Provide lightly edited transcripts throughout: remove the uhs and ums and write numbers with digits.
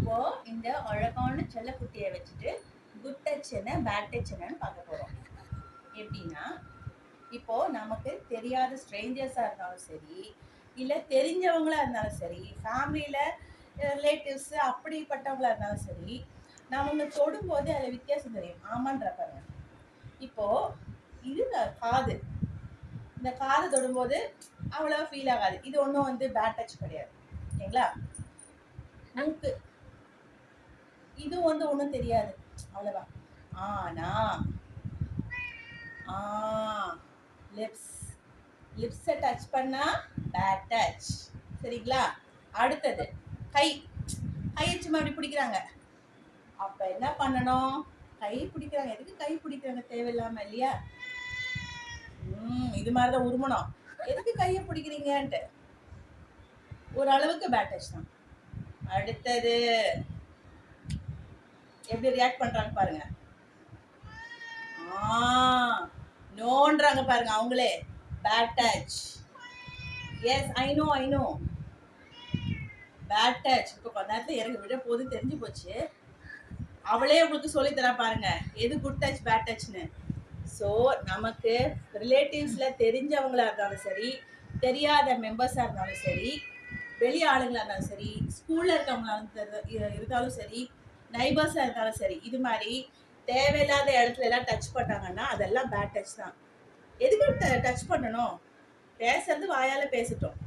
இப்போ இந்த அழகான செல்லக்குட்டியை வச்சுட்டு குட் டச் என்ன பேட் டச் என்னன்னு பார்க்க போறோம். எப்படின்னா, இப்போ நமக்கு தெரியாத ஸ்ட்ரேஞ்சர்ஸா இருந்தாலும் சரி, இல்ல தெரிஞ்சவங்களா இருந்தாலும் சரி, ஃபேமிலியில ரிலேட்டிவ்ஸ் அப்படிப்பட்டவங்களா இருந்தாலும் சரி, அவங்க தொடும்போது அதுல வித்தியாசம் தெரியும். ஆமான்ற பாருங்க. இப்போ இது காது. இந்த காது தொடும்போது அவ்வளவா ஃபீல் ஆகாது. இது ஒன்றும் வந்து பேட் டச் கிடையாது. ஓகேங்களா? மூக்கு இது வந்து ஒன்றும் தெரியாது. அவ்வளவுதான். ஆனா லிப்ஸ் லிப்ஸை டச் பண்ணா பேட் டச். சரிங்களா? அடுத்தது கை. கையை சும்மா அப்படி பிடிக்கிறாங்க. அப்ப என்ன பண்ணணும்? கை பிடிக்கிறாங்க. எதுக்கு கை பிடிக்கிறாங்க தேவையில்லாம இல்லையா? இது மாதிரிதான் உருமணும். எதுக்கு கையை பிடிக்கிறீங்கன்ட்டு ஒரு அளவுக்கு பேட் டச் தான். அடுத்தது எப்படி ரியாக்ட் பண்றாங்க பாருங்க. நோன்றாங்க பாருங்க அவங்களே. Bad touch. Yes, I know bad touch. இப்போ கொஞ்ச நேரத்துல இறங்கி விட போது தெரிஞ்சு போச்சு. அவளே உங்களுக்கு சொல்லி தரா பாருங்க எது குட் டச் பேட் டச்னு. ஸோ நமக்கு ரிலேட்டிவ்ஸ்ல தெரிஞ்சவங்களா இருந்தாலும் சரி, தெரியாத மெம்பர்ஸா இருந்தாலும் சரி, வெளி ஆளுங்களா இருந்தாலும் சரி, ஸ்கூல்ல இருக்கவங்களா இருந்தாலும் சரி, நைபர்ஸா இருந்தாலும் சரி, இது மாதிரி தேவையில்லாத இடத்துல எல்லாம் டச் பண்ணாங்கன்னா அதெல்லாம் பேட் டச் தான். எதுக்கு டச் பண்ணணும்? பேசுறது வாயால பேசட்டும்.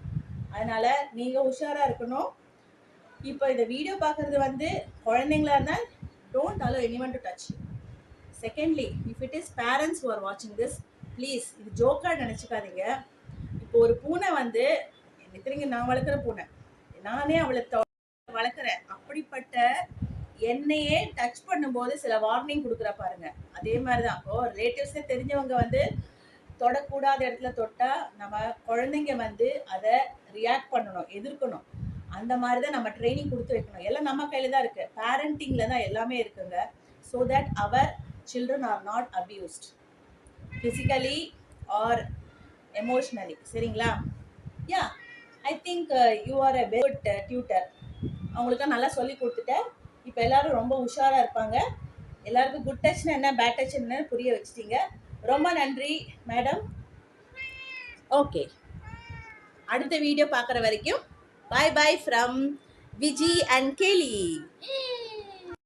அதனால நீங்க உஷாரா இருக்கணும். இப்போ இந்த வீடியோ பார்க்கறது வந்து குழந்தைங்களா இருந்தால் don't allow anyone to touch. Secondly, if it is parents who are வாட்சிங் திஸ், ப்ளீஸ் இது ஜோக்கா நினைச்சுக்காதீங்க. இப்போ ஒரு பூனை வந்து எனக்கு நான் வளர்க்குற பூனை, நானே அவளை வளர்க்குறேன். அப்படிப்பட்ட என்னையே டச் பண்ணும்போது சில வார்னிங் கொடுக்குற பாருங்க. அதே மாதிரிதான் இப்போ ரிலேட்டிவ்ஸ்ல தெரிஞ்சவங்க வந்து தொடக்கூடாத இடத்துல தொட்டா நம்ம குழந்தைங்க வந்து அதை ரியாக்ட் பண்ணணும், எதிர்க்கணும். அந்த மாதிரி தான் நம்ம ட்ரைனிங் கொடுத்து வைக்கணும். எல்லாம் நம்ம கையில தான் இருக்கு. பேரண்டிங்ல தான் எல்லாமே இருக்குங்க. So that our children are not abused physically or emotionally. சரிங்களா? Yeah, I think you are a very good tutor. அவங்களுக்கு நல்லா சொல்லி கொடுத்துட்டேன். இப்போ எல்லாரும் ரொம்ப உஷாரா இருப்பாங்க. எல்லாருக்கும் குட் டச்னா என்ன, பேட் டச் என்ன புரிய வச்சிட்டீங்க. ரொம்ப நன்றி மேடம். ஓகே, அடுத்த வீடியோ பார்க்குற வரைக்கும் பாய் பாய் ஃப்ரம் விஜி அண்ட் கேலி.